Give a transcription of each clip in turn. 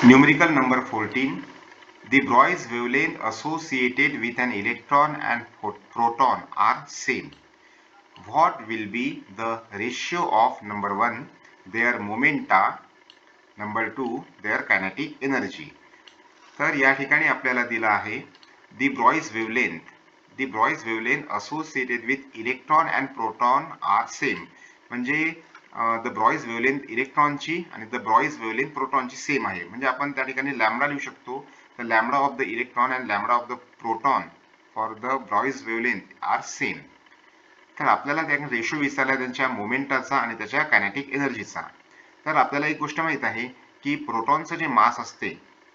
Numerical number 14. The Boy's wavelength associated with an electron and proton are same. What will be the ratio of number 1 their momenta, number 2 their kinetic energy? तर या ठिकाणी आपल्याला दिला आहे the Boy's wavelength associated with electron and proton are same. म्हणजे de Broglie wavelength इलेक्ट्रॉनची आणि de Broglie wavelength प्रोटॉनची सेम आहे. म्हणजे आपण त्या ठिकाणी लॅम्बडा लिहू शकतो. तर lambda of the electron and lambda of the proton for de Broglie wavelength are same. तर आपल्याला त्या रेशो विचारला त्यांच्या मोमेंटाचा आणि त्याच्या कायनेटिक एनर्जीचा. तर आपल्याला एक गोष्ट माहित आहे की प्रोटॉनचं जे मास असते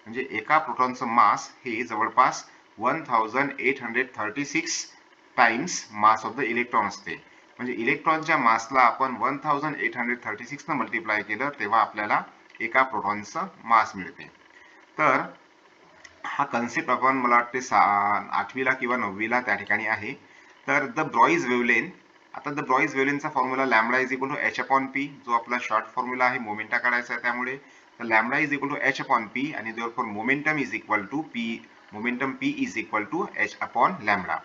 म्हणजे एका प्रोटॉनचं मास हे जवळपास 1836 times mass of the electron असते. म्हणजे इलेक्ट्रॉनच्या मासला आपण 1836 न मल्टिप्लाय केलं तेव्हा आपल्याला एका प्रोटॉनचं मास मिळते. तर हा कन्सेप्ट आपण मला वाटते 8वीला किंवा 9वीला त्या ठिकाणी आहे. तर द ब्रॉइज वेव्हलेंथ, आता द ब्रॉइज वेव्हलेंथचा formula lambda is equal to h upon p, जो आपला शॉर्ट फॉर्म्युला आहे मोमेंटा काढायचा आहे त्यामुळे. तर lambda is equal to h upon p आणि therefore momentum is equal to p, momentum p is equal to h upon lambda.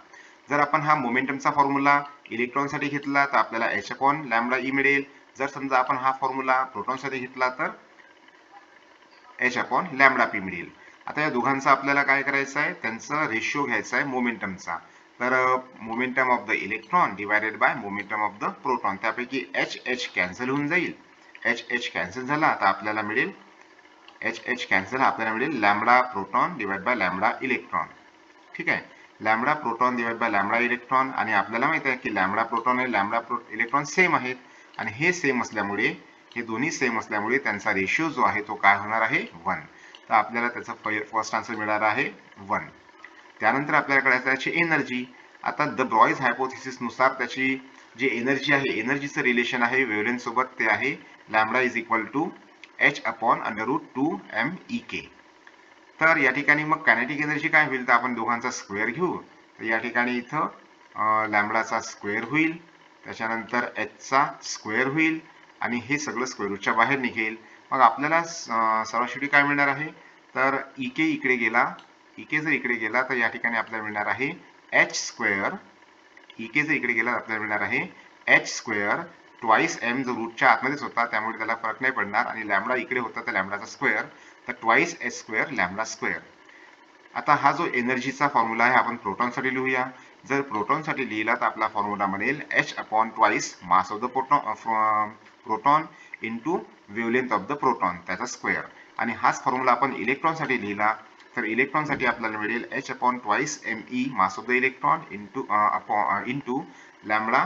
जर आपण हा मोमेंटमचा फॉर्म्युला इलेक्ट्रॉनसाठी घेतला तर आपल्याला h अपॉन लॅम्बडा ई मिळेल. जर समजा आपण हा फॉर्म्युला प्रोटॉनसाठी घेतला तर h अपॉन लॅम्बडा पी मिळेल. आता या दोघांचा आपल्याला काय करायचं आहे, त्यांचा रेशिओ घ्यायचा आहे मोमेंटमचा. तर momentum of the electron divided by momentum of the proton, त्यापैकी h कॅन्सल होऊन जाईल. h कॅन्सल झाला तर आपल्याला मिळेल h कॅन्सल, आपल्याला मिळेल lambda proton divide bye lambda electron. ठीक आहे, lambda proton divide bye lambda electron. आणि आपल्याला माहित आहे की लॅम्बडा प्रोटॉन आणि लॅम्बडा इलेक्ट्रॉन सेम आहेत आणि हे सेम असल्यामुळे, हे दोन्ही सेम असल्यामुळे त्यांचा रेशिओ जो आहे तो काय होणार आहे 1. तर आपल्याला त्याचा फर्स्ट आन्सर मिळणार आहे 1. त्यानंतर आपल्याला करायचं आहे एनर्जी. आता द ब्रॉइज हायपोथेसिस नुसार त्याची जी एनर्जी आहे, एनर्जीचं रिलेशन आहे वेव्हलेंथ सोबत, ते आहे lambda is equal to h upon √2 MEK. तर या ठिकाणी मग कायनेटिक एनर्जी काय होईल, तर आपण दोघांचा स्क्वेअर घेऊ. तर या ठिकाणी इथं लॅम्बडाचा स्क्वेअर होईल, त्याच्यानंतर एचचा स्क्वेअर होईल आणि हे सगळं स्क्वेअर रूटच्या बाहेर निघेल. मग आपल्याला सर्वात शेवटी काय मिळणार आहे, तर इके इकडे गेला, इके जर इकडे गेला तर या ठिकाणी आपल्याला मिळणार आहे एच स्क्वेअर. इके जर इकडे गेला आपल्याला मिळणार आहे एच स्क्वेअर ट्वाइस एम, जो रूटच्या आतमध्येच होता त्यामुळे त्याला फरक नाही पडणार, आणि लॅम्बडा इकडे होता तर लॅम्बडाचा स्क्वेअर, तर twice H square lambda square. आता हा जो एनर्जीचा फॉर्म्युला आहे आपण प्रोटॉनसाठी लिहूया. जर प्रोटॉनसाठी लिहिला तर आपला फॉर्म्युला बनेल h upon twice mass of the proton into wavelength of the proton, त्याचा स्क्वेअर. आणि हाच फॉर्म्युला आपण इलेक्ट्रॉनसाठी लिहिला तर इलेक्ट्रॉनसाठी आपल्याला मिळेल h upon twice ME mass of the electron into lambda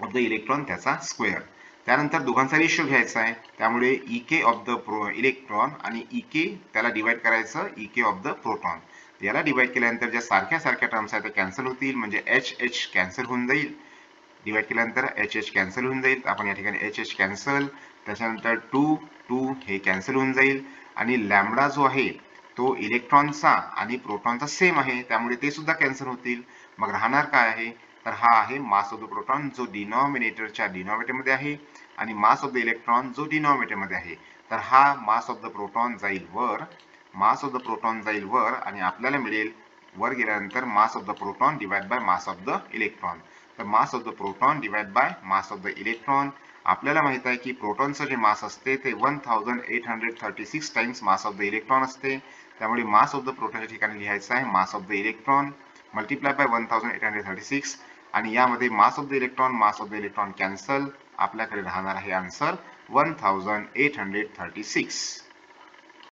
of the electron, त्याचा स्क्वेअर. त्यानंतर दोघांचा रेशिओ घ्यायचा आहे, त्यामुळे EK ऑफ द इलेक्ट्रॉन आणि EK त्याला डिवाइड करायचं EK ऑफ द प्रोटॉन. याला डिवाइड केल्यानंतर ज्या सारख्या सारख्या टर्म्स आहेत त्या कॅन्सल होतील, म्हणजे h कॅन्सल होऊन जाईल. डिवाइड केल्यानंतर h कॅन्सल होऊन जाईल, आपण या ठिकाणी h कॅन्सल, त्याच्यानंतर 2 हे कॅन्सल होऊन जाईल. आणि लॅम्बडा जो आहे तो इलेक्ट्रॉनचा आणि प्रोटॉनचा सेम आहे त्यामुळे ते सुद्धा कॅन्सल होतील. मग राहणार काय आहे, तर हा आहे मास ऑफ द प्रोटॉन जो डिनॉमिनेटरच्या डिनॉमिनेटरमध्ये आहे आणि मास ऑफ द इलेक्ट्रॉन जो डिनॉमिनेटरमध्ये आहे. तर हा मास ऑफ द प्रोटॉन जाईल वर, मास ऑफ द प्रोटॉन जाईल वर आणि आपल्याला मिळेल वर गेल्यानंतर mass of the proton divide by mass of the electron. तर mass of the proton divide by mass of the electron. आपल्याला माहित आहे की प्रोटॉनचं जे मास असते ते 1836 times mass of the electron असते, त्यामुळे मास ऑफ द प्रोटॉनच्या ठिकाणी लिहायचं आहे मास of the electron multiply by 1836. आणि यामध्ये मास ऑफ द इलेक्ट्रॉन कॅन्सल, आपल्याकडे राहणार आहे आन्सर 1836.